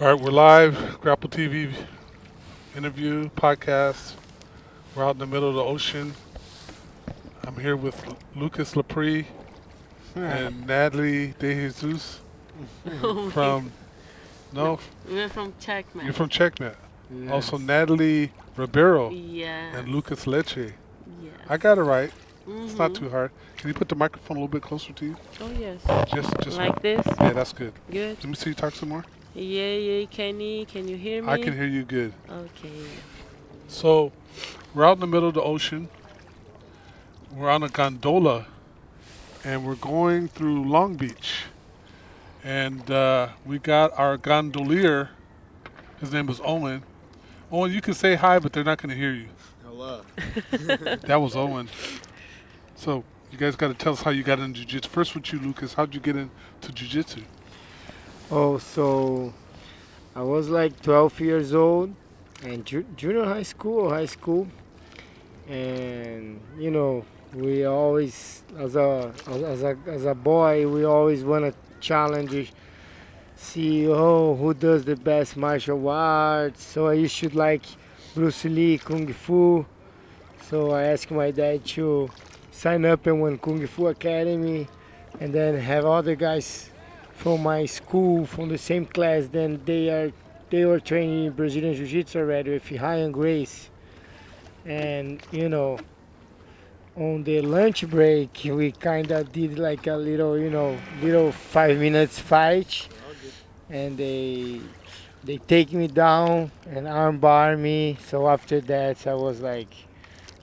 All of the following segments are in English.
All right, we're live. Grapple TV interview podcast. We're out in the middle of the ocean. I'm here with Lucas Lapre and Nathalie De Jesus we, from no, no, we're from you're Checkmate. from Checknet. Also Yes. Natalie Ribeiro and Yes. Lucas Leche. I Yes. got it right. It's not Mhm. too hard. Can you put the microphone a little bit closer to you? Oh yes. Just Like this. yeah, that's good. Good. Let me see you talk some more. Yeah, yeah. Kenny, can you hear I can me? hear you good. Okay. So we're out in the middle of the ocean. We're on a gondola and we're going through Long Beach. And we got our gondolier. His name is Owen. Owen, you can say hi, but they're not going to hear you. Hello. That was Owen. So you guys got to tell us how you got into jiu-jitsu. First with you, Lucas. How'd you get into jiu-jitsu? Oh, so I was like 12 years old and junior high school, and we always, as a boy, we always want to challenge, see who does the best martial arts. So I used to like Bruce Lee, Kung Fu. So I asked my dad to sign up in one Kung Fu academy, and then have other guys from my school from the same class. Then they were training Brazilian Jiu-Jitsu already with Ryan Grace, and on the lunch break we kind of did like a little 5 minutes fight, and they take me down and armbar me. So after that I was like,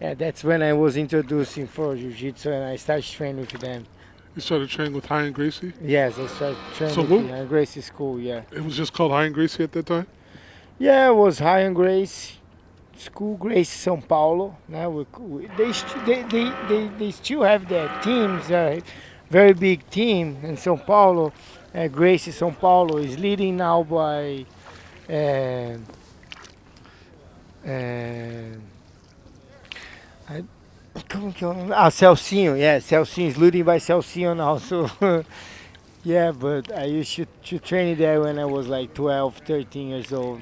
yeah, that's when I was introducing for jiu-jitsu and I started training with them. You started training with High and Gracie. Yes, I started So training what? with Gracie School, yeah. It was just called High and Gracie at that time. Yeah, it was High and Grace School, Grace São Paulo. Now they still have their teams, very big team in São Paulo. Grace São Paulo is leading now by uh, uh, I, como que é o nome? Celcinho, yeah, Celcinho is leading by Celcinho now. So yeah, but I used to train there when I was like 12, 13 years old.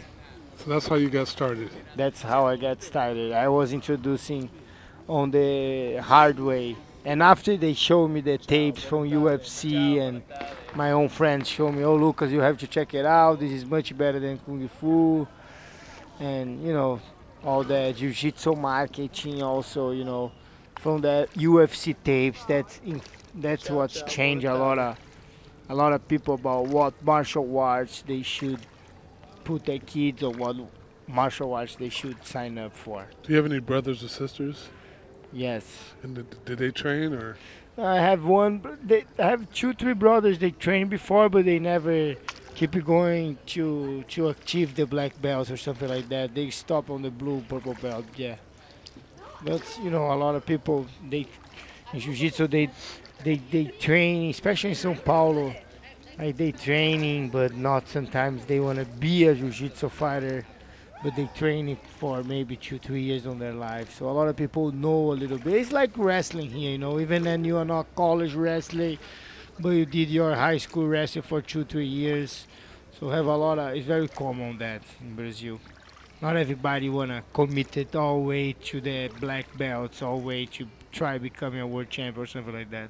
So that's how you got started. That's how I got started. I was introducing on the hard way. And after they showed me the tapes from UFC, and my own friends showed me, oh, Lucas, you have to check it out. This is much better than Kung Fu. And, all the Jiu-Jitsu marketing also, from the UFC tapes. That's what's changed a lot of people about what martial arts they should put their kids, or what martial arts they should sign up for. Do you have any brothers or sisters? Yes. And did they train or? I have I have two, three brothers. They trained before, but they never keep going to achieve the black belts or something like that. They stop on the blue, purple belt. Yeah, but a lot of people, they in jiu-jitsu, they train, especially in São Paulo. Like they training, but not sometimes they want to be a jiu-jitsu fighter, but they train it for maybe 2 3 years on their life. So a lot of people know a little bit. It's like wrestling here, even when you are not college wrestling, but you did your high school wrestling for 2 3 years. So have a lot of. It's very common that in Brazil. Not everybody wanna commit it all the way to the black belts, all the way to try becoming a world champion or something like that.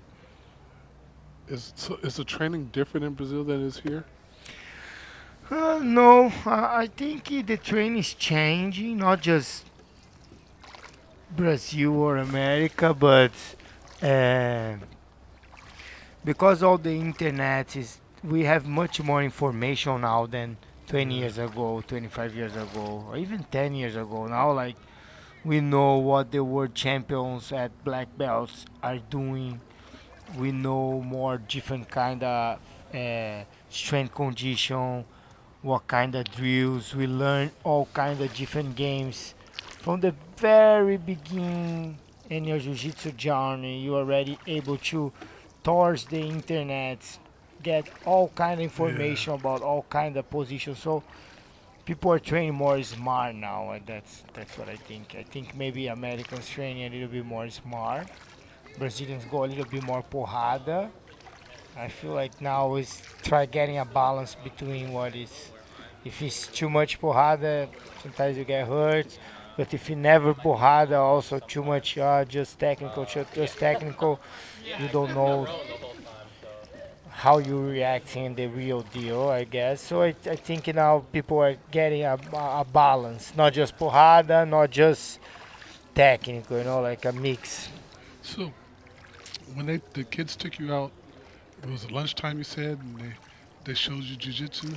Is the training different in Brazil than it is here? No, I think the trend is changing, not just Brazil or America, but uh, because of the internet is, we have much more information now than 20 Yeah. years ago, 25 years ago, or even 10 years ago. Now, like, we know what the world champions at black belts are doing. We know more different kind of strength condition, what kind of drills. We learn all kind of different games from the very beginning in your jiu-jitsu journey. You already able to towards the internet get all kind of Yeah. information about all kind of positions. So people are training more smart now, and that's what I think. I think maybe Americans training a little bit more smart. Brazilians go a little bit more porrada. I feel like now is try getting a balance between what is If it's too much porrada, sometimes you get hurt. But if you never porrada, also too much, just technical, you don't know how you react in the real deal, I guess. So I think now people are getting a balance, not just porrada, not just technical, like a mix. So when the kids took you out, it was at lunchtime, you said, and they showed you jujitsu.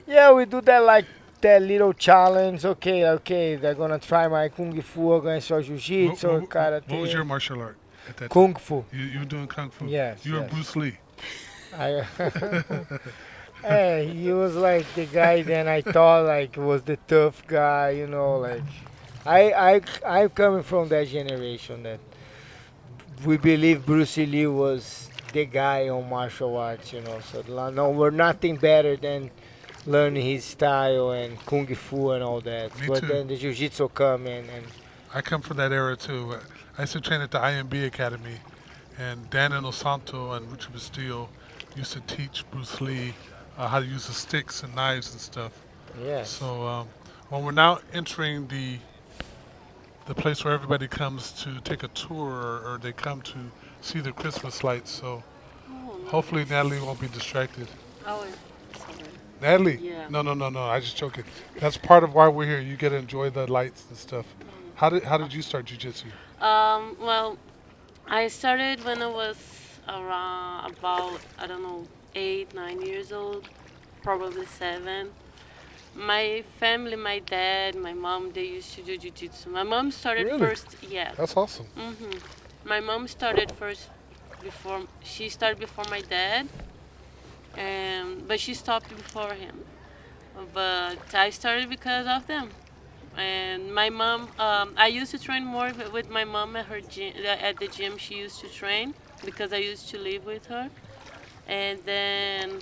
Yeah, we do that like that little challenge. Okay, okay, they're gonna try my kung fu against your What, jiu-jitsu or what, what was karate. your martial art at that time? Kung fu. You were doing kung fu. Yes, You were yes. Bruce Lee. I Hey, he was like the guy then I thought like was the tough guy, like I'm coming from that generation that we believe Bruce Lee was the guy on martial arts, So no, we're nothing better than learning his style and kung fu and all that. Me But too. then the jiu-jitsu come in and I come from that era too. I used to train at the IMB Academy, and Dan Inosanto and Richard Castillo used to teach Bruce Lee how to use the sticks and knives and stuff. yes, So when we're now entering the place where everybody comes to take a tour or they come to see the Christmas lights. So Oh, hopefully nice. Natalie won't be distracted. Oh, sorry. Natalie, Yeah. no, no, no, no. I just joking. That's part of why we're here. You get to enjoy the lights and stuff. How did you start jujitsu? Well, I started when I was around about, I don't know, 8, 9 years old, probably 7. My family, my dad, my mom, they used to do jiu-jitsu. My mom started Really? first, yeah. That's awesome. My mom started first she started before my dad, but she stopped before him. But I started because of them. And my mom, I used to train more with my mom at her gym, at the gym she used to train because I used to live with her. And then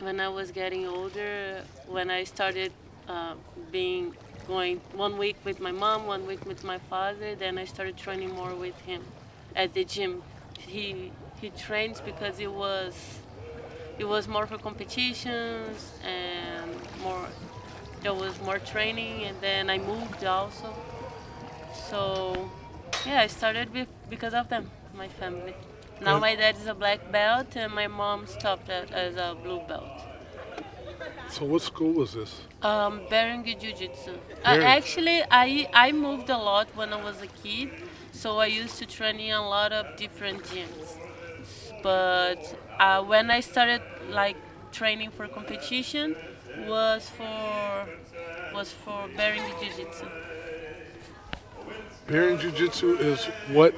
when I was getting older, when I started uh, being going 1 week with my mom, 1 week with my father, then I started training more with him at the gym. He trains because it was more for competitions and more there was more training, and then I moved also. So yeah, I started because of them, my family. Now And my dad is a black belt and my mom stopped as a blue belt. so what school was this? Berengue Jiu-Jitsu. Very. Actually, I moved a lot when I was a kid, so I used to train in a lot of different gyms. But when I started like training for competition, was for was for Berengue Jiu-Jitsu. Bearing Jiu-Jitsu is what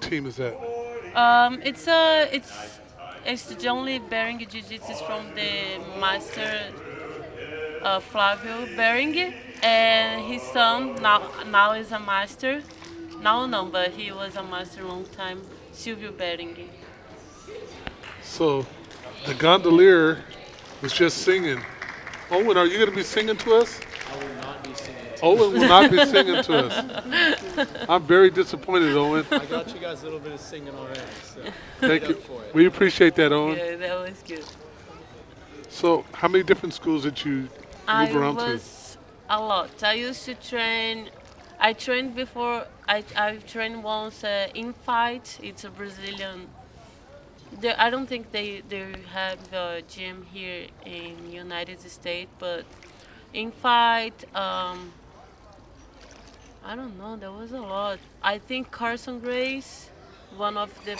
team is that? It's the only Berengue Jiu-Jitsu is from the master Flavio Berengue, and his son now is a master. Now no, but he was a master long time. Silvio Berengue. So the gondolier was just singing. Owen, are you going to be singing to us? I will not be singing. Owen will not be singing to us. I'm very disappointed, Owen. I got you guys a little bit of singing already, so Thank make you. up for it. We appreciate that, Owen. Yeah, that was good. So how many different schools did you I move around to? was a lot. I used to train. I trained before. I trained once in fight. It's a Brazilian. I don't think they have a gym here in United States, but in fight. I don't know. There was a lot. I think Carson Grace, one of the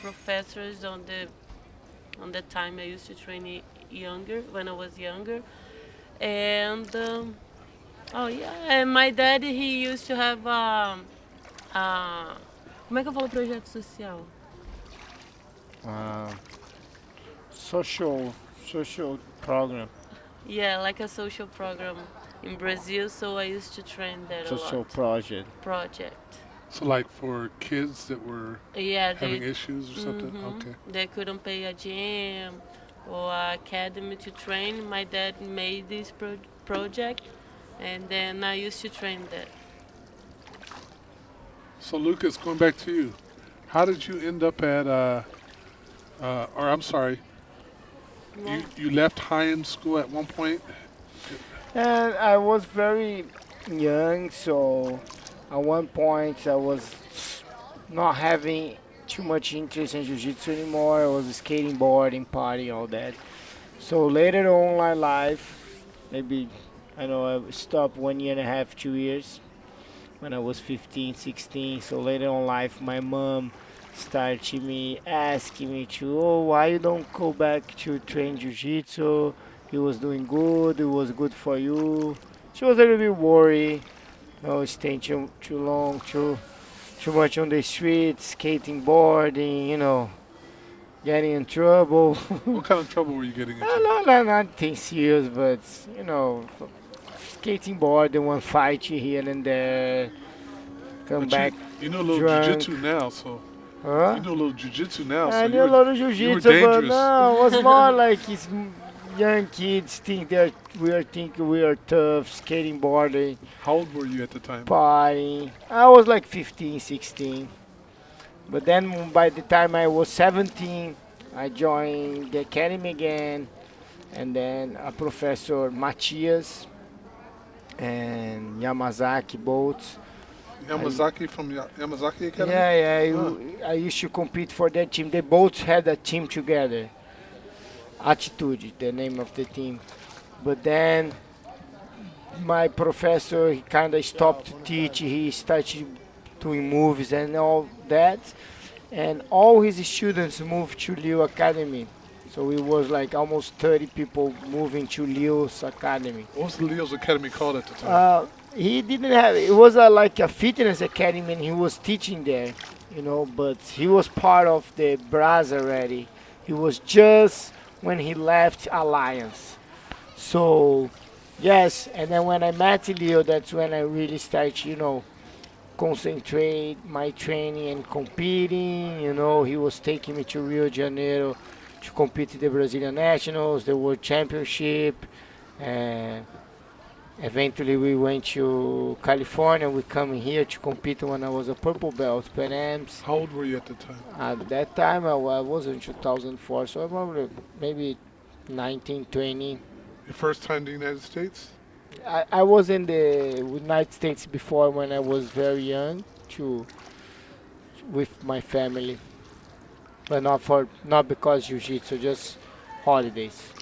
professors on the time I used to train younger when I was younger, and oh yeah, and my dad he used to have como é que eu falo projeto social? uh, social program, Yeah, like a social program in Brazil. So I used to train there a social lot. project. Project. So like for kids that were Yeah, having issues or something? mhm, Okay. they couldn't pay a gym or a academy to train. My dad made this project, and then I used to train there. So Lucas, going back to you, how did you end up at or I'm sorry, Wow. you left high in school at one point. And I was very young, so at one point I was not having too much interest in jiu-jitsu anymore. I was skating, boarding, party, all that. So later on in my life, maybe I know I stopped 1 year and a half, 2 years when I was 15, 16. So later on in life, my mom started me asking me to, oh, why you don't go back to train jiu-jitsu? He was doing good. It was good for you. She was a little bit worried. No, staying too long, too much on the streets, skating, boarding, getting in trouble. What kind of trouble were you getting No, into? no, no, nothing serious, but skating board, the one fight you here and there, come But back you know a little drunk. jujitsu now, so Huh? you know a little jujitsu now, so I knew a lot of you were jiu-jitsu, but dangerous. no, it was more like young kids think we are tough, skating, boarding, How old were you at the time? partying. I was like 15, 16. But then by the time I was 17, I joined the academy again, and then a professor Matias and Yamazaki both. Yamazaki from Yamazaki Academy. Yeah, yeah. Huh. I used to compete for that team. They both had a team together. Attitude, the name of the team. But then my professor, he kind of stopped teaching. He started doing movies and all that. And all his students moved to Leo Academy. So it was like almost 30 people moving to Leo's Academy. What was the Leo's Academy called at the time? He didn't have, it was like a fitness academy and he was teaching there, but he was part of the Braz already. He was just when he left Alliance. So, yes, and then when I met Leo, that's when I really started, concentrate my training and competing. He was taking me to Rio de Janeiro to compete in the Brazilian Nationals, the World Championship, and eventually we went to California. We come here to compete when I was a purple belt, Pan Ams. How old were you at the time? At that time I was in 2004, so I'm probably maybe 19, 20. Your first time in the United States? I was in the United States before when I was very young, with my family, but not because jiu-jitsu, just holidays.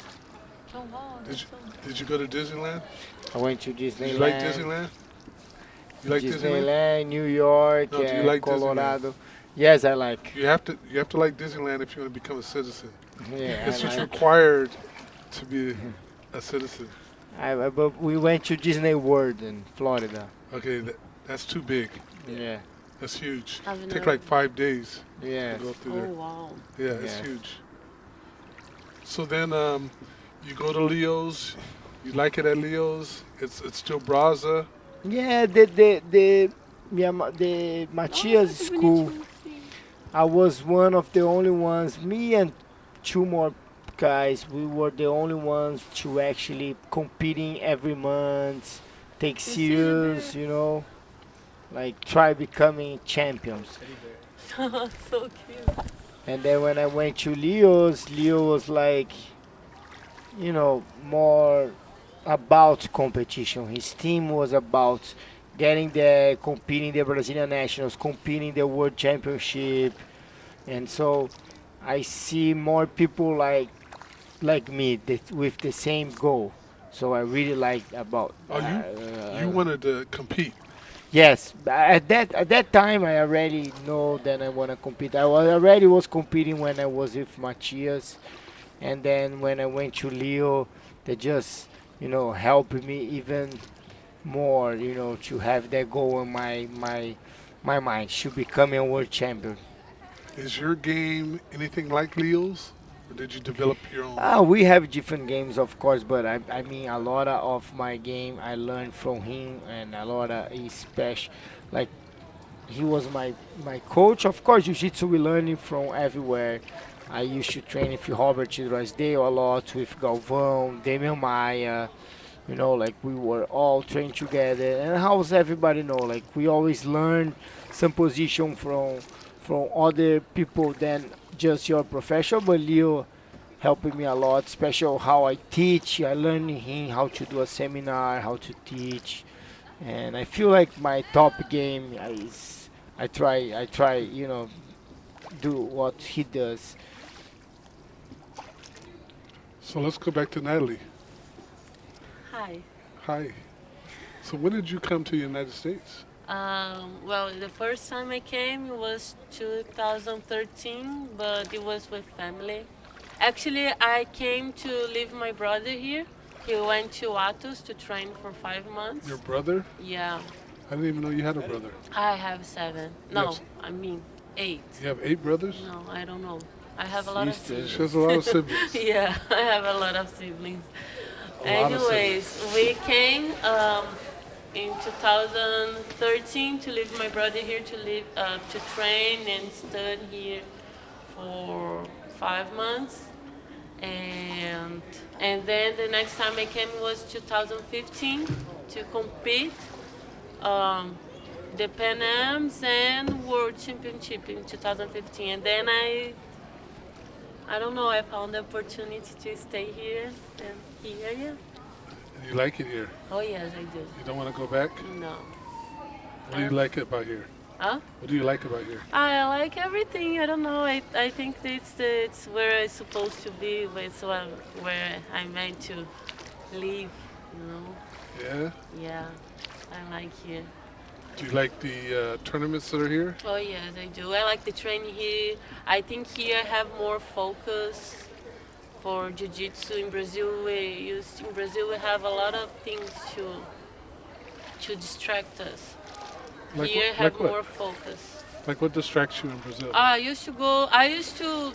Oh wow, Did that's you, so. did you go to Disneyland? I went to Did you like Disneyland, Disneyland? You like Disneyland? New York, No, do you like Colorado. Yes, I like. You have to like Disneyland if you want to become a citizen. Yeah, It's I just like. required to be a citizen. But we went to Disney World in Florida. Okay, that's too big. Yeah, That's huge. I've Take never- like 5 days yeah. to go through Oh there. wow. Yeah, it's Yeah. huge. So then you go to Leo's. You like it at Leo's. It's still Braza. Yeah, the Oh, Matias that's a school. bonito, sim. I was one of the only ones. Me and two more guys. We were the only ones to actually competing every month, take serious. Like try becoming champions. So cute. And then when I went to Leo's, Leo was like, more about competition. His team was about getting there, competing the Brazilian Nationals, competing the World Championship. And so I see more people like me that with the same goal. So I really like about. Oh, you wanted to compete. Yes, at that time I already know that I wanna compete. Already was competing when I was with Matias, and then when I went to Leo, they just helped me even more. To have that goal in my mind to become a world champion. Is your game anything like Leo's, or did you develop your own? We have different games, of course, but I mean, a lot of my game I learned from him, and a lot of his special, like he was my coach. Of course, jiu-jitsu we learning from everywhere. I used to train with Robert Drasdale a lot, with Galvão, Damian Maia. Like we were all trained together. And how's everybody know? Like we always learn some position from other people than just your professional. But Leo helping me a lot, especially how I teach. I learned him how to do a seminar, how to teach, and I feel like my top game is I try, do what he does. So let's go back to Natalie. Hi. Hi. So when did you come to the United States? Well, the first time I came was 2013, but it was with family. Actually, I came to live my brother here. He went to Atos to train for 5 months. Your brother? Yeah, I didn't even know you had a brother. I have 7. No, Yes. I mean 8. You have 8 brothers? No, I don't know. I have a lot of Used to- siblings. She has a lot of siblings. Yeah, I have a lot of siblings. A lot of Anyways, we came in 2013 to leave my brother here to train and study here for 5 months, and then the next time I came was 2015 to compete the Pan Ams and World Championship in 2015, and then I don't know, I found the opportunity to stay here and here, yeah. And you like it here? Oh yes, I do. You don't want to go back? No. What do you like about here? Huh? What do you like about here? I like everything. I don't know. I think it's where I'm supposed to be. It's where I'm meant to live. You know. Yeah? Yeah. I like here. Do you like the tournaments that are here? Oh yes, I do. I like the training here. I think here I have more focus for jiu-jitsu. In Brazil, we have a lot of things to distract us. Like Here, what- have like what? more focus. Like what distracts you in Brazil? I used to go. I used to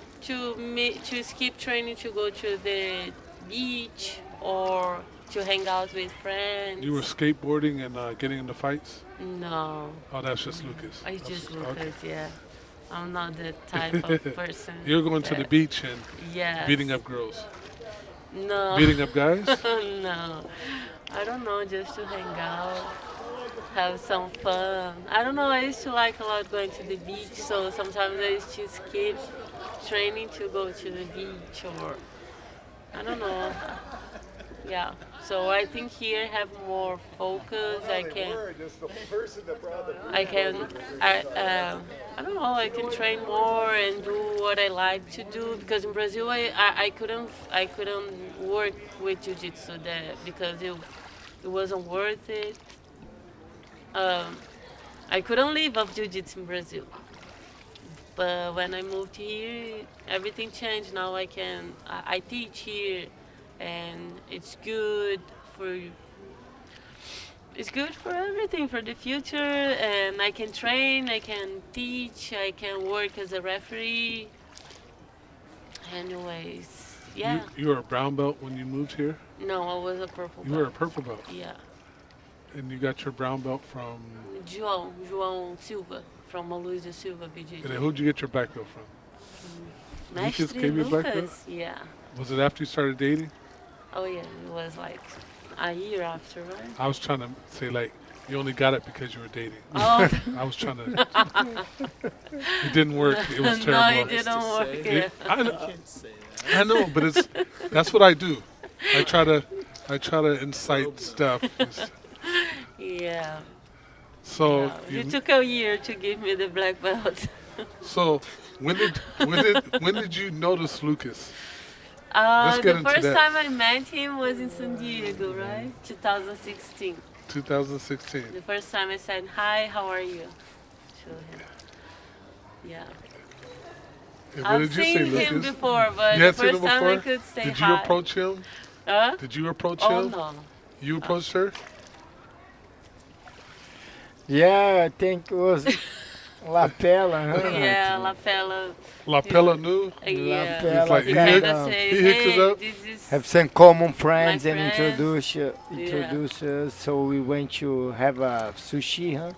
skip training to go to the beach or to hang out with friends. You were skateboarding and getting into fights? No, Oh, that's just Lucas. I That's just okay. Lucas. Yeah, I'm not that type of person. You're going to the that- beach and Yes. beating up girls. No. Beating up guys? No, I don't know. Just to hang out, have some fun. I don't know. I used to like a lot going to the beach, so sometimes I used to skip training to go to the beach, or I don't know. Yeah. So I think here I have more focus. I don't know. I can train more and do what I like to do, because in Brazil I couldn't work with jiu-jitsu there because it wasn't worth it. I couldn't live off jiu-jitsu in Brazil. But when I moved here, everything changed. Now I teach here, and it's good for everything, for the future. And I can train, I can teach, I can work as a referee. Anyways, yeah. You were a brown belt when you moved here? No, I was a purple You were a belt. purple belt. Yeah. And you got your brown belt from... João Silva, from Luiz Silva BJJ. And then who'd you get your black belt from? Lucas Mestre gave you a black belt? Lucas, yeah. Was it after you started dating? Oh yeah, it was like a year after, right? I was trying to say, like, you only got it because you were dating. Oh, I was trying to... It didn't work. It was no, terrible. it didn't to work. say. Yeah. I know, Can't say that. I know, but that's what I do. I try to incite stuff. Yeah. So Yeah. It took a year to give me the black belt. so when did you notice Lucas? Let's get The into first that. time I met him was in San Diego, right? 2016. 2016. The first time I said, "Hi, how are you?" to him. Yeah. And what I've did you say, seen him Lucas? before, but You the had seen him first time I before? could say Did you hi. approach him? Huh? Did you approach Oh him? no. You approached her? Yeah, I think it was lapela, huh? Yeah, lapela. La Pella knew? Yeah. Lapela, like, he kinda hit- Say, he hooked us hey, up? this is have some common friends and friends. introduce us. So we went to have a sushi, huh?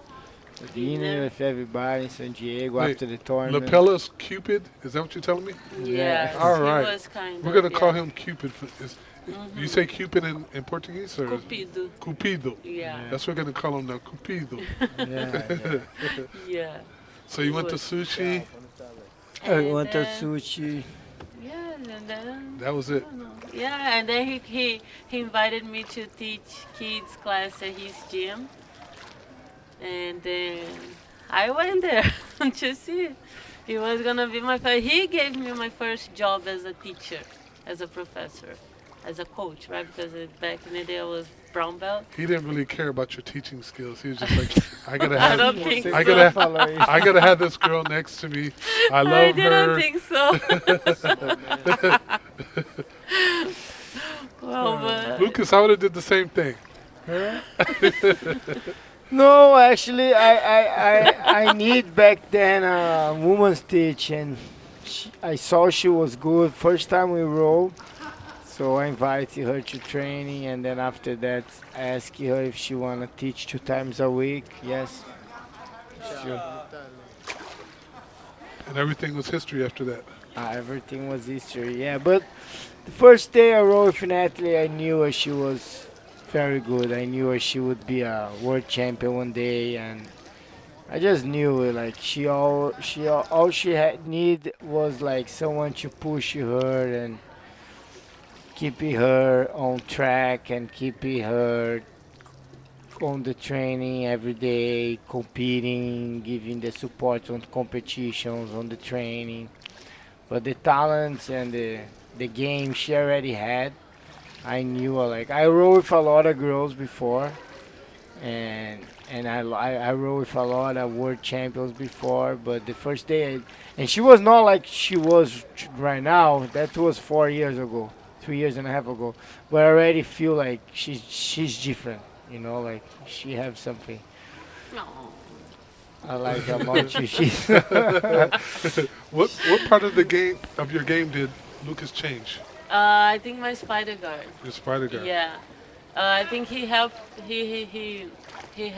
A dinner Dinner. with everybody in San Diego Wait, after the La tournament. Pella's Cupid? Is that what you're telling me? Yeah. All he right. was kind We're of, going to call yeah. him Cupid. You say Cupid in Portuguese? Or Cupido. Cupido. Yeah. That's what we're going to call him now, Cupido. Yeah, Yeah. So you went to Good. sushi. I want a then- sushi. Yeah, and and then That was I it. don't know. Yeah, and then he invited me to teach kids class at his gym, and then I went there to see. He was gonna be my first. He gave me my first job as a teacher, as a professor, as a coach, right? Because back in the day I was brown belt. He didn't really care about your teaching skills. He was just like, I gotta I have, don't think I so. gotta, Follow you. I gotta have this girl next to me. I I love didn't her. think so. Oh, man. Well, but Lucas, I would have did the same thing. No, actually, I need back then a woman's teach, and I saw she was good. First time we rowed, so I invited her to training, and then after that, I asked her if she wanna teach 2 times a week. Yes, sure. And everything was history after that. Everything was history. Yeah, but the first day I rowed with Nathalie, I knew her she was very good. I knew her she would be a world champion one day, and I just knew it. Like all she had need was like someone to push her and keeping her on track and keeping her on the training every day, competing, giving the support on competitions, on the training. But the talents and the game she already had, I knew her. Like I rode with a lot of girls before, and I rode with a lot of world champions before. But the first day, and she was not like she was right now. That was 4 years ago, 3 years and a half ago. But I already feel like she's different. You know, like she have something. no. I like about you. She's What part of the game of your game did Lucas change? I think my spider guard. Your spider guard. Yeah. I think he helped. He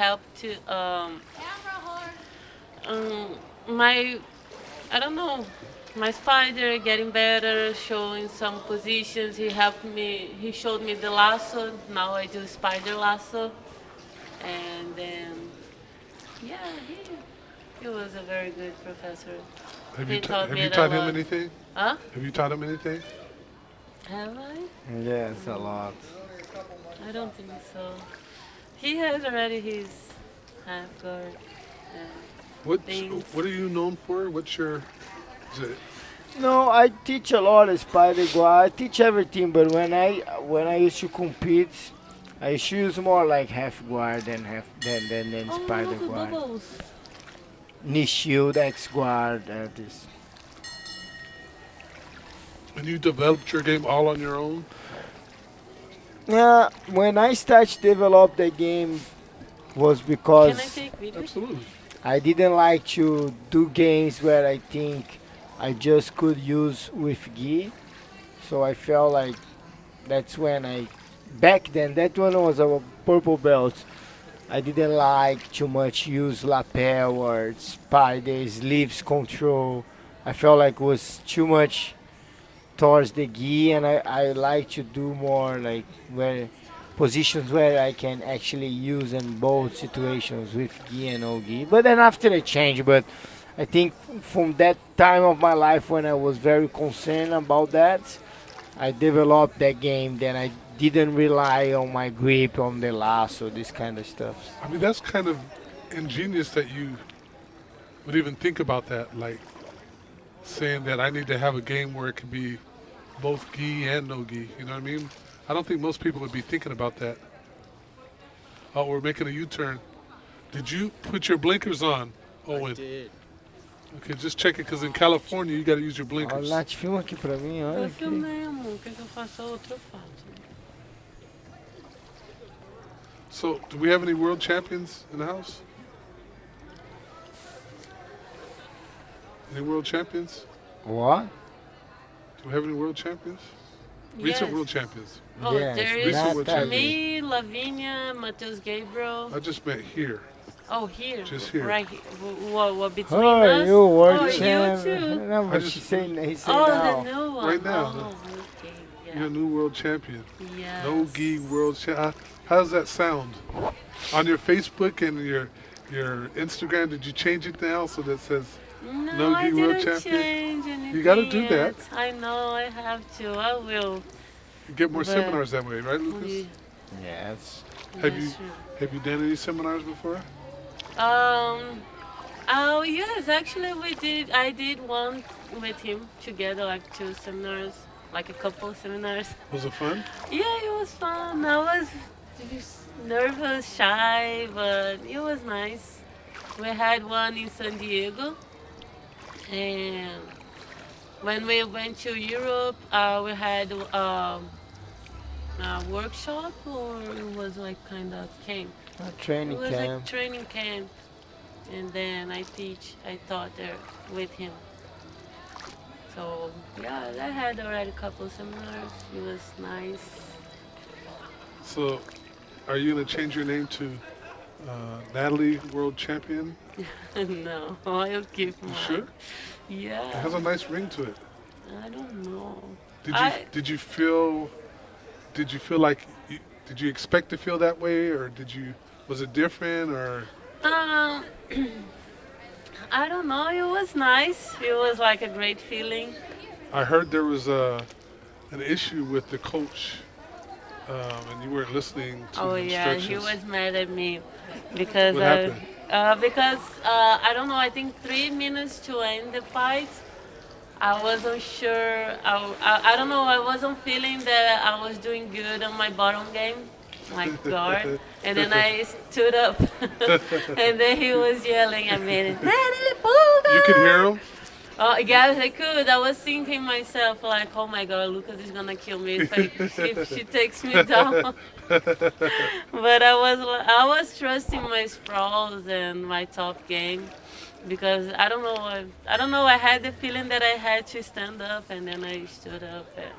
helped to my I don't know, my spider getting better, showing some positions. He helped me. He showed me the lasso. Now I do spider lasso, and then yeah, he was a very good professor. Have He you taught have me you a taught him lot. anything? Huh? Have you taught him anything? Have I? yes, a lot. I don't think so. He has already his half guard. What Things. What are you known for? What's your is it No, I teach a lot of spider guard. I teach everything, but when I used to compete, I used to use more like half guard than Oh, spider look, guard. bubbles. Knee shield, X guard, this. and you developed your game all on your own? Yeah, when I started to develop the game was Can I because take video? Absolutely. I didn't like to do games where I think I just could use with gi. So I felt like that's when back then, that one was a purple belt. I didn't like too much use lapel or spider sleeves control. I felt like it was too much towards the gi, and I like to do more like where positions where I can actually use in both situations with gi and no gi. But then after I changed, but I think from that time of my life when I was very concerned about that, I developed that game. Then I didn't rely on my grip on the lasso, this kind of stuff. I mean, that's kind of ingenious that you would even think about that, like saying that I need to have a game where it can be both gi and no gi. You know what I mean? I don't think most people would be thinking about that. Oh, we're making a U-turn. Did you put your blinkers on, I Owen? did. Okay, just check it, because in California you got to use your Ó, blinkers. o Nath filma aqui pra mim, olha Eu aqui. filmei, amor. Quer que eu faça outro? Eu faço. So, do we have any world champions in the house? Any world champions? What? Do we have any world champions? Yes. Recent world champions. Oh, Yes, there is Recent world Nahtalie. champions. me, Lavinia, Matheus Gabriel. I just meant here. Oh, here. Just here. Right here. What between Oh, us? you world Oh, champ. you too. No, I but just- he said Oh, now. the new one. Right now. Oh, okay. You're a Yeah. new world champion. Yes. No gi world champ. How does that sound? On your Facebook and your Instagram, did you change it now so that says No, I gi world didn't champion. change anything. You gotta do that. yet. I know, I have to. I will. You get more But- seminars that way, right, Yeah, Lucas? Yes. that's true. Have you done any seminars before? Um. Oh yes, actually we did. I did one with him together, like 2 seminars, like a couple seminars. Was it fun? Yeah, it was fun. I was just nervous, shy, but it was nice. We had one in San Diego, and when we went to Europe, we had a workshop, or it was like kind of camp. A It training was like camp. training camp, and then I taught there with him. So yeah, I had already a couple seminars. It was nice. So, are you gonna change your name to Nathalie World Champion? No, I'll keep You mine. sure? Yeah. It has a nice ring to it. I don't know. Did you I- did you feel like did you expect to feel that way, or was it different, or Um, I don't know. It was nice. It was like a great feeling. I heard there was an issue with the coach, and you weren't listening to Oh the yeah, instructions. he was mad at me because What happened? because I don't know. I think 3 minutes to end the fight. I wasn't sure. I don't know. I wasn't feeling that I was doing good on my bottom game, my guard. And then I stood up, and then he was yelling at me. Nathalie, pull You could hear him. Oh, yes, I could. I was thinking myself, like, oh my God, Lucas is gonna kill me if she takes me down. But I was trusting my sprawls and my top game because I don't know. I don't know. I had the feeling that I had to stand up, and then I stood up. And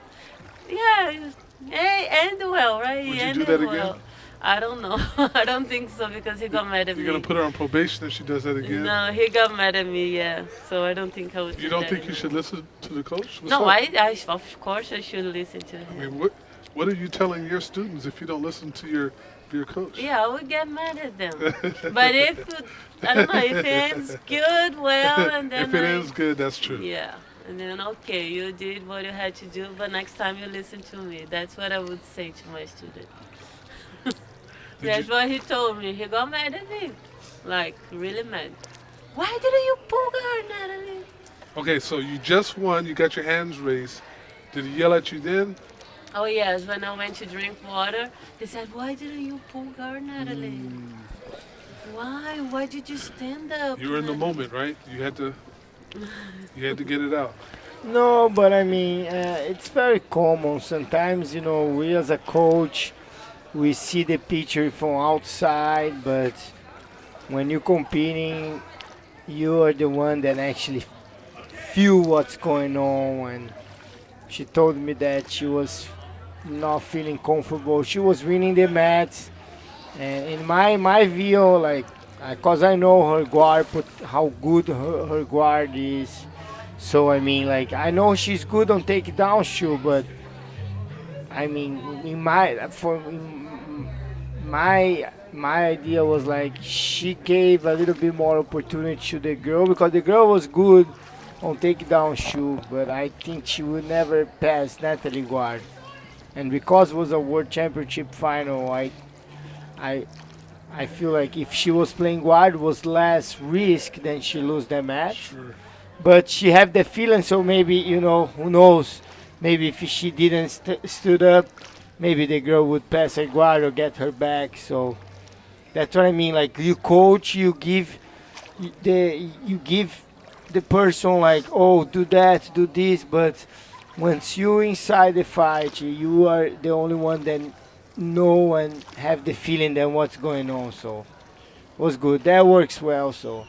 yeah, hey, end well, right? Would He you do ended that again? well. I don't know. I don't think so because he got mad at me. You're gonna put her on probation if she does that again. No, he got mad at me, yeah. So I don't think I would. You do don't that think you anymore. should listen to the coach? What's No, up? of course I should listen to I him. mean, what are you telling your students if you don't listen to your coach? Yeah, I would get mad at them. But if I don't know, if it ends good, well, and then If it ends good, that's true. yeah, and then okay, you did what you had to do, but next time you listen to me. That's what I would say to my student. Did That's you- what he told me. He got mad at me, like really mad. Why didn't you pull her, Nathalie? Okay, so you just won. You got your hands raised. Did he yell at you then? Oh yes, when I went to drink water, he said, "Why didn't you pull guard, Nathalie? Why? Why did you stand up?" You were in the Nathalie?" moment, right? You had to get it out. No, but I mean, it's very common. Sometimes, we as a coach, we see the picture from outside, but when you're competing, you are the one that actually feel what's going on. And she told me that she was not feeling comfortable. She was winning the match, and in my view, like, cause I know her guard, how good her guard is. So I mean, like, I know she's good on takedown shoot, but I mean, my idea was like she gave a little bit more opportunity to the girl because the girl was good on takedown shoot, but I think she would never pass Nathalie guard. And because it was a world championship final, I feel like if she was playing guard, it was less risk than she lose the match. Sure. But she have the feeling, so maybe, who knows? Maybe if she didn't stood up, maybe the girl would pass her guard or get her back. So that's what I mean. Like, you coach, you give the person like, oh, do that, do this. But once you inside the fight, you are the only one that know and have the feeling that what's going on. So it was good. That works well. So.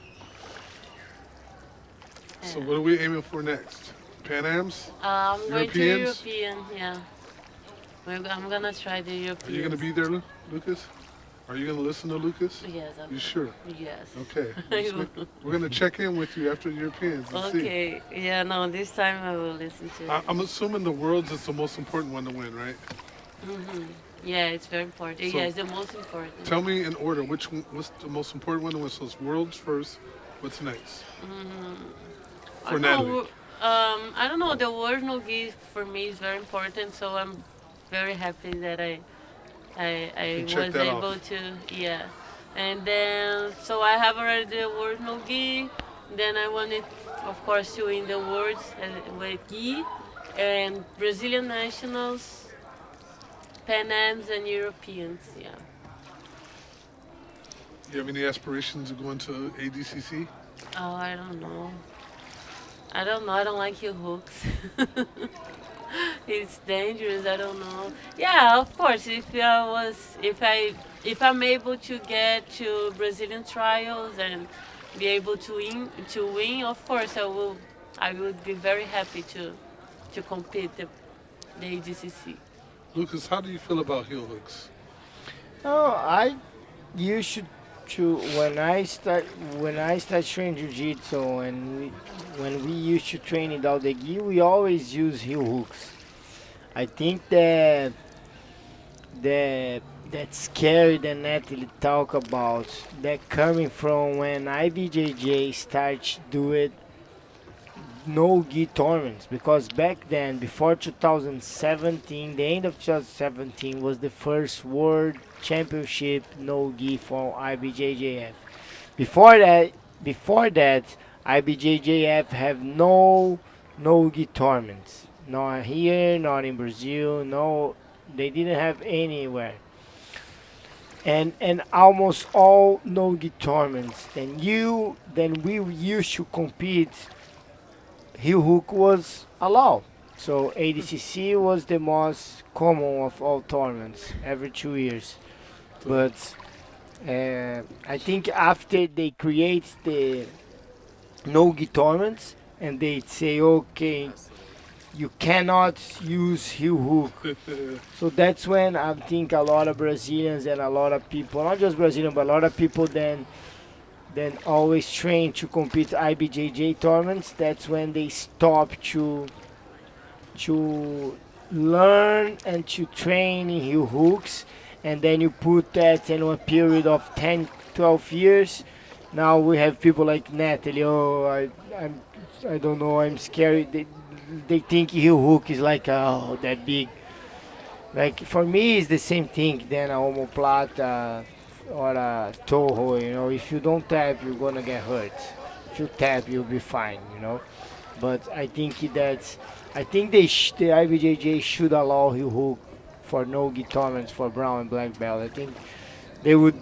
So what are we aiming for next? Pan Am's? I'm going to Europeans? European, yeah. I'm gonna try the Are European. you gonna be there, Lucas? Are you gonna listen to Lucas? Yes, I'm. You sure? Yes. Okay. We're gonna check in with you after the Europeans and see. Okay. Yeah. No. This time I will listen to. I'm assuming the Worlds is the most important one to win, right? Yeah, it's very important. So- Yeah, it's the most important. Tell me in order, what's the most important one to win? So it's Worlds first, What's next I for don't know. Natalie? I don't know. The word no gi for me is very important, so I'm very happy that I Can check was that able off. to, yeah. And then, so I have already the word no gi. Then I wanted, of course, to win the words with gi and Brazilian nationals, Pan Ams, and Europeans. Yeah. You have any aspirations of going to ADCC? Oh, I don't know. I don't know. I don't like your hooks. It's dangerous. I don't know. Yeah, of course. If I'm able to get to Brazilian trials and be able to win, of course I will. I would be very happy to compete the AGCC. Lucas, how do you feel about heel hooks? Oh, I used to when I start training jiu-jitsu and when we used to train in Daldegui, we always use heel hooks. I think that that scary that Nathalie talk about that coming from when IBJJ starts do it no gi tournaments because back then before 2017 the end of 2017 was the first world championship no gi for IBJJF. Before that IBJJF have no gi tournaments, not here, not in Brazil, no, they didn't have anywhere. And almost all no gi tournaments then we used to compete. Heel hook was allowed. So ADCC was the most common of all tournaments every 2 years. So, But I think after they create the no-gi tournaments and they say, okay, you cannot use heel hook. So that's when I think a lot of Brazilians and a lot of people, not just Brazilian, but a lot of people then always train to compete IBJJ tournaments. That's when they stop to learn and to train in heel hooks, and then you put that in a period of 10, 12 years. Now we have people like Nathalie. Oh, I don't know. I'm scared. They think heel hook is like oh that big. Like for me, it's the same thing than a omoplata or a toho. If you don't tap, you're gonna get hurt. If you tap, you'll be fine. But I think the IBJJ should allow heel hook for no gi tournaments for brown and black belt. I think they would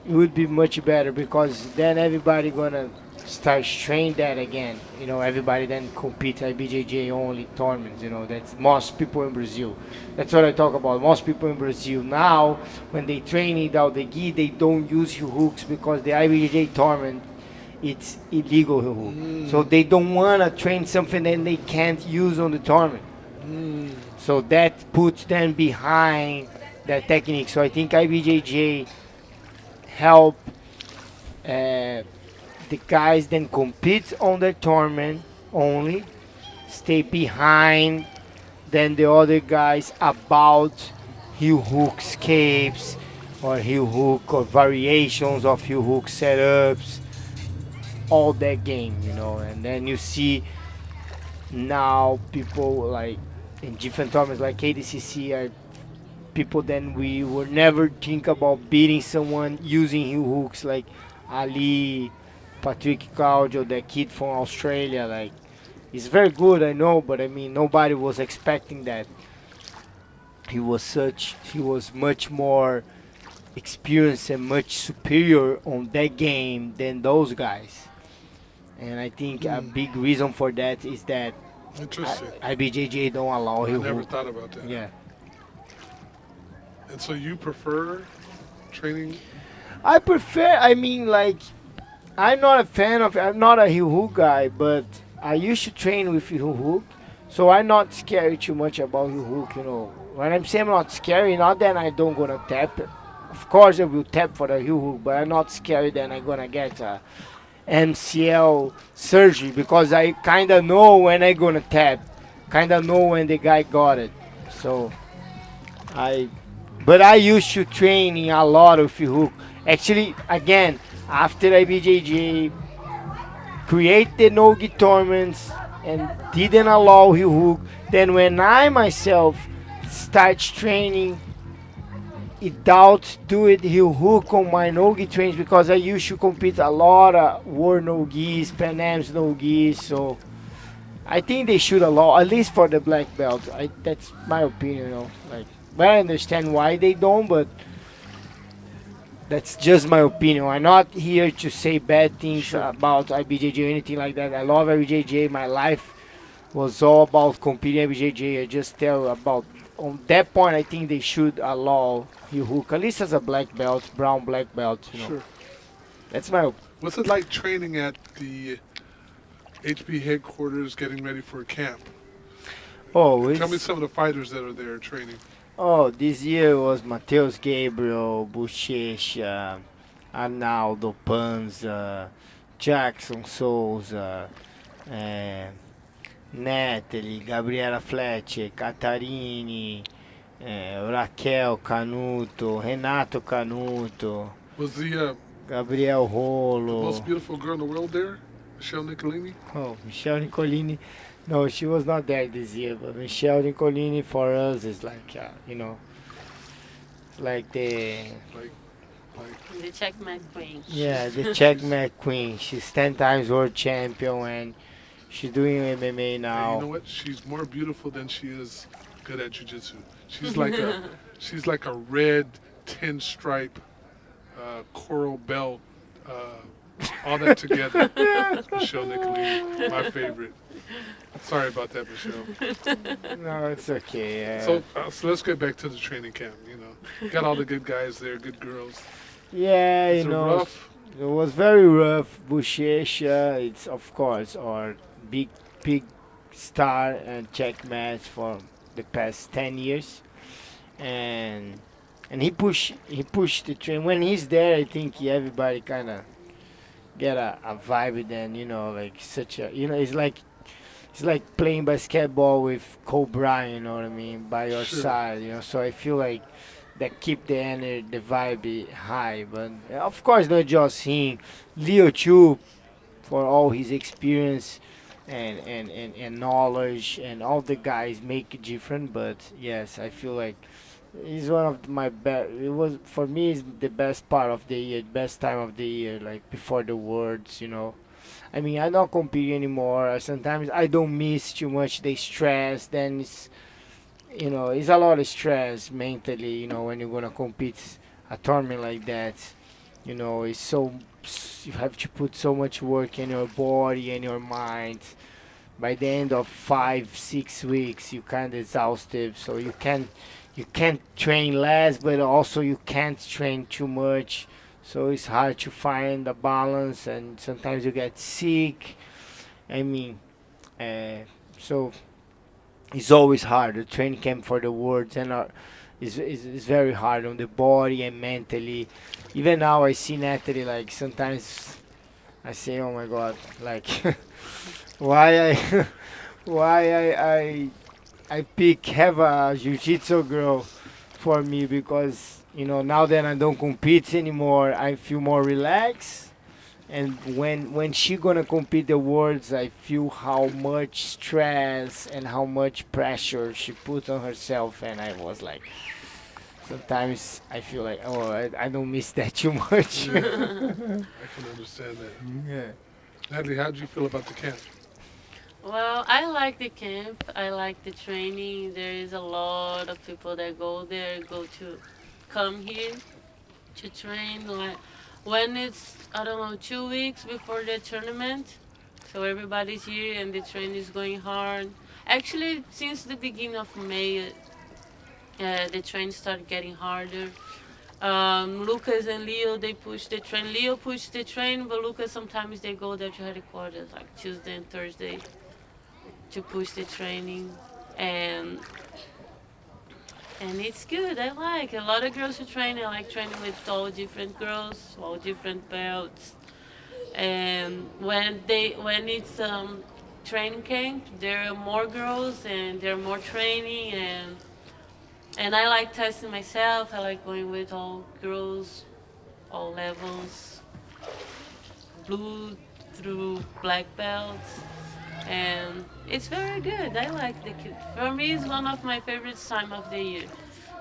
it would be much better because then everybody gonna start train that again. Everybody then compete IBJJ only tournaments. That's most people in Brazil. That's what I talk about. Most people in Brazil now, when they train it out the gi, they don't use heel hooks because the IBJJ tournament it's illegal heel hook. So mm, they don't wanna train something that they can't use on the tournament. mm, So that puts them behind that technique. So I think IBJJ help uh, the guys then compete on the tournament only, stay behind than the other guys about heel hook escapes or heel hook or variations of heel hook setups, all that game. And then you see now people like in different tournaments like KDCC are people then we would never think about beating someone using heel hooks like Ali, Patrick Caudio, that kid from Australia. Like, he's very good, I know, but I mean, nobody was expecting that. He was much more experienced and much superior on that game than those guys. And I think a mm. big reason for that is that Interesting. IBJJ don't allow I heel never hook. thought about that. Yeah. And so you prefer training? I prefer, I mean, like, I'm not a heel hook guy, but I used to train with heel hook, so I'm not scary too much about heel hook. When I'm saying I'm not scary, not that I don't gonna tap. Of course I will tap for the heel hook, but I'm not scary that I'm gonna get a MCL surgery because I kinda know when I gonna tap, kinda know when the guy got it. So I but I used to training a lot of heel hook. Actually, again, after IBJJ create the no-gi tournaments and didn't allow heel hook. Then when I myself start training, it doubt do it heel hook on my no-gi trains because I used to compete a lot of World no-gis, Pan Am's no-gis, so I think they should allow, at least for the black belt. That's my opinion, Like, but I understand why they don't, but that's just my opinion. I'm not here to say bad things Sure. about IBJJ or anything like that. I love IBJJ. My life was all about competing IBJJ. I just tell about on that point. I think they should allow you hook at least as a black belt, brown black belt. Sure. That's my What's it like training at the HB headquarters, getting ready for camp? oh Tell me it's some of the fighters that are there training. oh this year was Mateus Gabriel, Bochecha, Arnaldo Panza, Jackson Souza. eh, Nathalie, Gabriela Fletcher, Catarini, Raquel Canuto, Renato Canuto, Was Gabriel the most Rolo. beautiful girl in the world there? Michelle Nicolini? Oh, Michelle Nicolini. No, she was not there this year, but Michelle Nicolini for us is like, like Like, like, The checkmate queen. yeah, the checkmate queen. She's 10 times world champion and she's doing MMA hey, you now. know what? She's more beautiful than she is good at jujitsu. She's like a, she's like a red tin stripe, coral belt, all that together. Michelle Nicolini, my favorite. Sorry about that, Michelle. No, it's okay. So let's get back to the training camp. Got all the good guys there, good girls. Yeah, Is it rough? it was very rough. Buchecha, it's of course our big star and check match for the past 10 years, and he pushed the train. When he's there, I think everybody kind of get a vibe. Then like such a it's like playing basketball with Cobra. You know what I mean? By your Sure. side. So I feel like that keep the energy, the vibe high. But of course, not just him. Leo too, for all his experience and knowledge, and all the guys make it different. But yes, I feel like he's one of my best. It was for me, it's the best part of the year, best time of the year, like before the words. I mean, I don't compete anymore. Sometimes I don't miss too much. They stress. Then it's a lot of stress mentally, when you're gonna compete a tournament like that. It's you have to put so much work in your body and your mind. By the end of 5 6 weeks, you kind of exhausted, so you can't train less, but also you can't train too much. So it's hard to find the balance, and sometimes you get sick. I mean, uh, so it's always hard. The training camp for the worlds and is very hard on the body and mentally. Even now, I see Nathalie like sometimes I say, "Oh my God!" Like why I why I pick have a jiu-jitsu girl for me because now that I don't compete anymore, I feel more relaxed. And when she gonna compete the worlds, I feel how much stress and how much pressure she puts on herself, and I was like, sometimes I feel like, oh, I don't miss that too much. Yeah, I can understand that. Yeah. Natalie, how did you feel about the camp? Well, I like the camp. I like the training. There is a lot of people that go there, come here to train. Like when it's, I don't know, 2 weeks before the tournament. So everybody's here and the training is going hard. Actually, since the beginning of May, the train started getting harder. Lucas and Leo, they push the train. Leo pushed the train, but Lucas sometimes they go there to headquarters, like Tuesday and Thursday, to push the training. And and it's good. I like a lot of girls who train. I like training with all different girls, all different belts. And when it's training camp, there are more girls and there are more training, and I like testing myself. I like going with all girls, all levels, blue, through black belts, and it's very good. I like the kid. For me, it's one of my favorite time of the year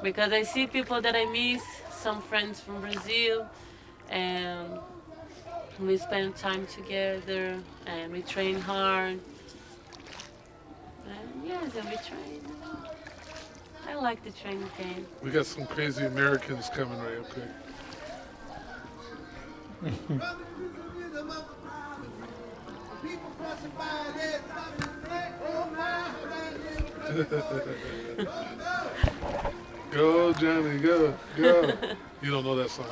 because I see people that I miss, some friends from Brazil, and we spend time together and we train hard. And yes, and we train. I like the training game. We got some crazy Americans coming right up quick. Go, Johnny, go, go. You don't know that song?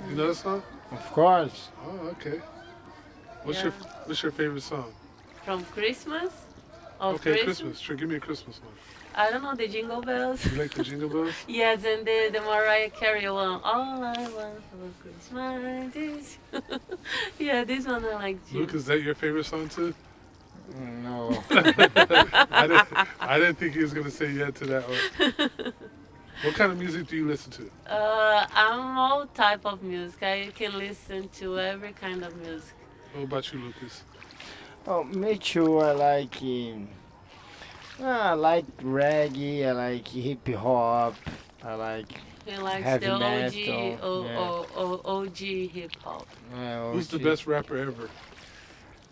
You know that song? Of course. Oh, okay. What's Yeah. your What's your favorite song? From Christmas? Of Okay, Christmas. Sure, give me a Christmas one. I don't know, the Jingle Bells. You like the Jingle Bells? Yes, and the Mariah Carey one. All I want for Christmas is. Yeah, this one I like too. Luke, is that your favorite song too? No. I didn't think he was gonna say yeah to that one. What kind of music do you listen to? I'm all type of music. I can listen to every kind of music. What about you, Lucas? Oh, me too. I like reggae. I like hip hop. I like He likes heavy the OG, metal. OG hip hop. Who's the best rapper ever?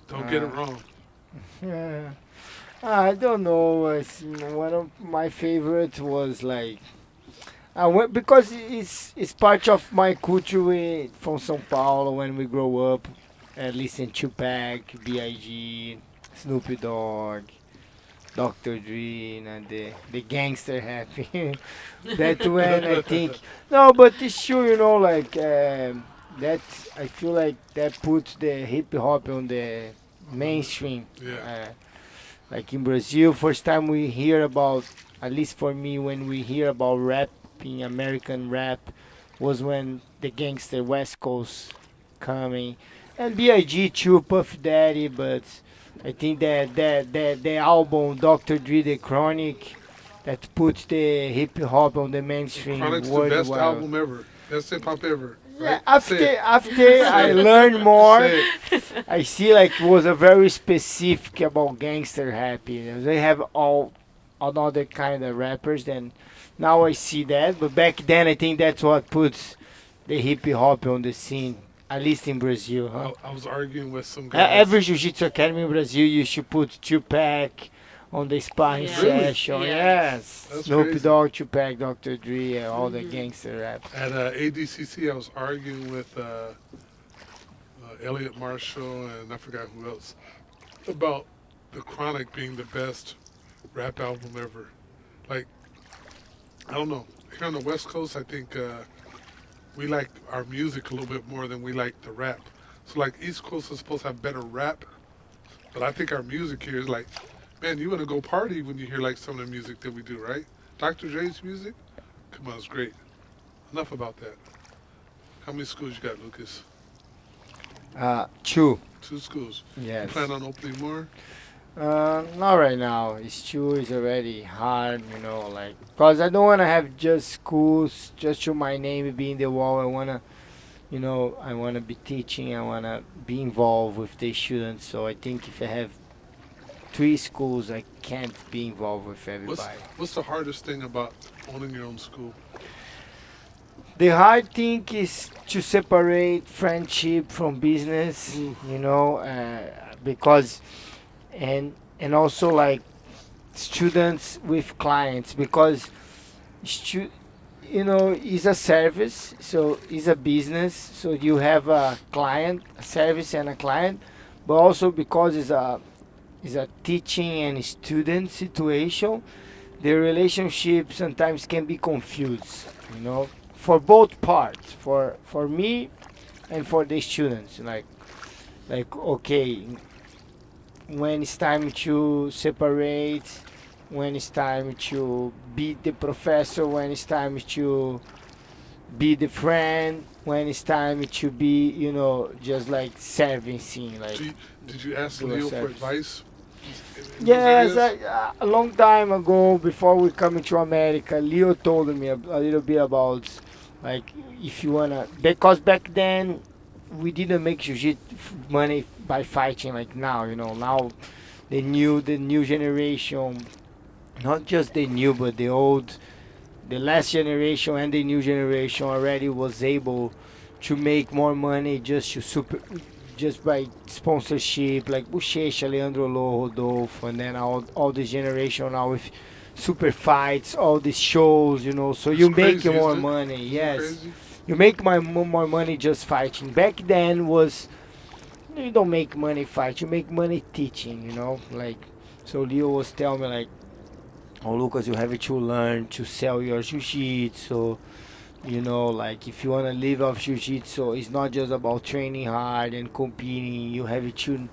Don't get it wrong. Yeah. I don't know. One of my favorites was like I went because it's part of my culture from São Paulo when we grow up. Listen Tupac, B.I.G., Snoop Dogg, Dr. Dre, and the gangster happy. That when I think no, but it's true, like that. I feel like that puts the hip hop on the mainstream. Yeah. Like in Brazil, first time we hear about, at least for me, when we hear about rapping, American rap, was when the gangster West Coast coming, and B.I.G. too, Puff Daddy, but I think that the album Dr. Dre, The Chronic, that puts the hip hop on the mainstream Chronic's the worldwide. best album ever. Best hip hop ever. Yeah, Right? Say after it. I learned more, Say it. I see like it was a very specific about gangster happy. They have all another kind of rappers. Then now I see that, but back then I think that's what puts the hip hop on the scene, at least in Brazil. Huh? I was arguing with some guys. Every Jiu-Jitsu academy in Brazil, you should put Tupac on the sparring Yeah. Really? session. Yeah. Yes, That's Snoop crazy. Dogg, Tupac, Dr. Dre, all the Mhm. gangster raps. At ADCC, I was arguing with Elliot Marshall and I forgot who else about the Chronic being the best rap album ever. Like, I don't know. Here on the West Coast, I think we like our music a little bit more than we like the rap. So, like, East Coast is supposed to have better rap, but I think our music here is like, man, you want to go party when you hear like some of the music that we do, right? Dr. Dre's music, come on, it's great. Enough about that. How many schools you got, Lucas? 2. 2 schools. You Yes. plan on opening more? Not right now. It's true. It's already hard, like, cause I don't wanna have just schools just to my name be in the wall. I wanna be teaching. I wanna be involved with the students. So I think if I have 3 schools, I can't be involved with everybody. What's the hardest thing about owning your own school? The hard thing is to separate friendship from business, because and also like students with clients because it's a service, so it's a business, so you have a client, a service and a client, but also because it's a teaching and student situation, the relationship sometimes can be confused, for both parts, for me and for the students. Like okay, when it's time to separate, when it's time to be the professor, when it's time to be the friend, when it's time to be, just like serving scene, like. Did you ask do a Leo for service. advice? in those Yes, areas? a long time ago, before we coming to America, Leo told me a little bit about, like, if you wanna, because back then we didn't make jiu-jitsu money by fighting like now. Now the new generation, not just the new but the old, the last generation and the new generation already was able to make more money just by sponsorship like Bochecha, Leandro Lo, Rodolfo, and then all this generation now with super fights, all these shows, so It's you make crazy, more isn't it? money. Isn't it Yes, crazy? you make more money just fighting. Back then was you don't make money fight, you make money teaching, like, so Leo was telling me like, oh Lucas, you have to learn to sell your jiu-jitsu. Like if you want to live off jiu-jitsu, it's not just about training hard and competing. You have to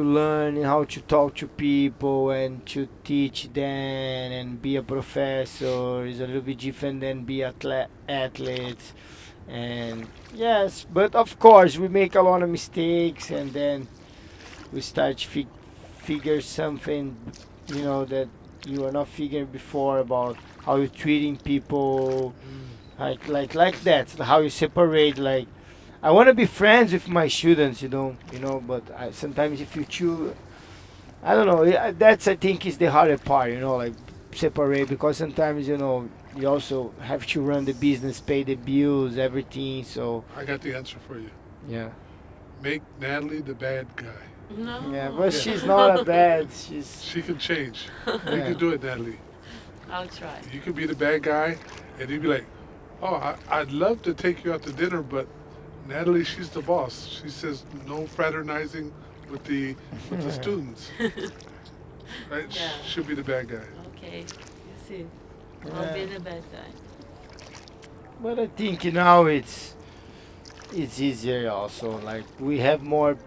learn how to talk to people and to teach them and be a professor is a little bit different than be athlete. And yes, but of course we make a lot of mistakes, and then we start to figure something, that you are not figuring before about how you're treating people, like that. How you separate. Like I want to be friends with my students, but sometimes if you choose, I don't know. That's I think is the harder part, like separate, because sometimes you also have to run the business, pay the bills, everything. So I got the answer for you. yeah, Make Natalie the bad guy. No. yeah. But Yeah. she's not a bad. She's She can change. You yeah. can do it, Natalie. I'll try. You could be the bad guy, and you'd be like, "Oh, I'd love to take you out to dinner, but Natalie, she's the boss. She says no fraternizing with the students, right? Yeah. She'll be the bad guy." Okay. You see. I'll be Yeah. the bad guy. But I think now it's easier also. Like we have more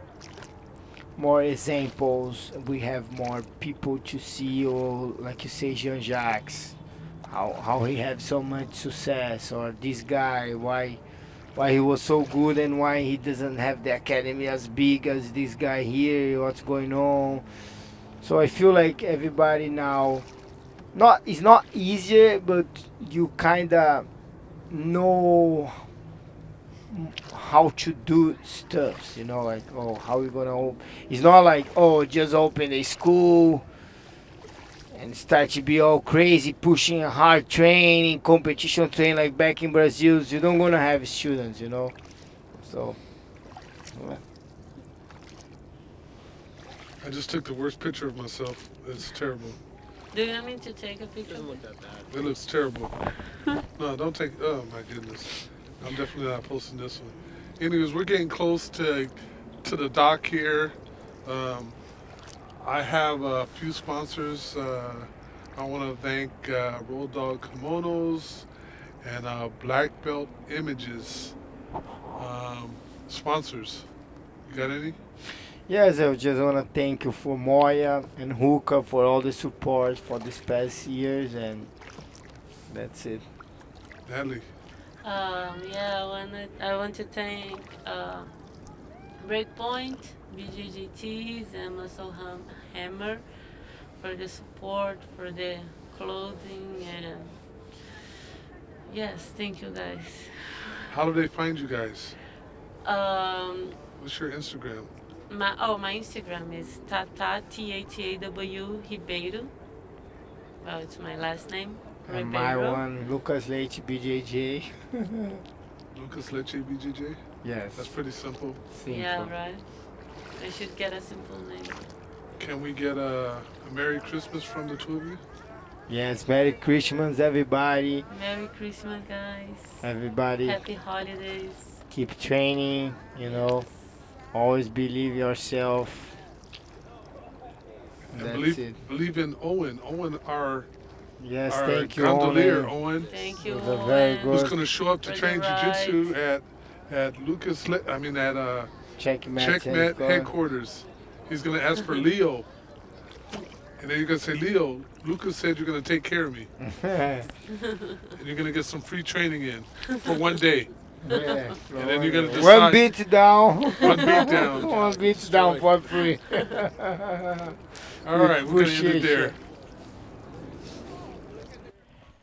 examples. We have more people to see, or like you say, Jean Jacques, how he had so much success, or this guy, why he was so good and why he doesn't have the academy as big as this guy here. What's going on? So I feel like everybody now, not it's not easier, but you kinda know how to do stuff, like, oh, how we gonna open. It's not like, oh, just open a school and start to be all crazy, pushing a hard training, competition training like back in Brazil. You don't gonna have students, So, yeah. I just took the worst picture of myself. It's terrible. Do you want me to take a picture? Doesn't look that bad. It looks terrible. No, don't take. Oh my goodness. I'm definitely not posting this one. Anyways, we're getting close to the dock here. I have a few sponsors. I want to thank Road Dog Kimonos and Black Belt Images sponsors. You got any? Yes, I just want to thank you for Moya and Hookah for all the support for these past years, and that's it. Natalie. Yeah, I want to thank Breakpoint, BGGTs, and Muscle Hammer for the support, for the clothing, and yes, thank you guys. How do they find you guys? Um, What's your Instagram? my Instagram is Tataw Ribeiro. Well, it's my last name. And my Ribeiro. one, Lucas Leite, BJJ. Lucas Leche BJJ? Yes. That's pretty simple. Simple. Yeah, right. I should get a simple name. Can we get a Merry Christmas from the two of you? Yes, Merry Christmas, everybody. Merry Christmas, guys. Everybody, Happy holidays. keep training, Always believe yourself. And That's it. believe in Owen. Owen, our Yes, our thank you, gondolier, Owen. Owen, Thank you, It was a very Owen. good- who's going to show up to For the train jiu-jitsu ride. at Lucas. At Checkmate. Checkmate headquarters. He's going to ask for Leo. And then you're going to say, Leo, Lucas said you're going to take care of me. And you're going to get some free training in for one day. Yeah. And then you're going to One decide. beat down. One beat down. One beat down for free. All right, we're going to end it Appreciate there. you.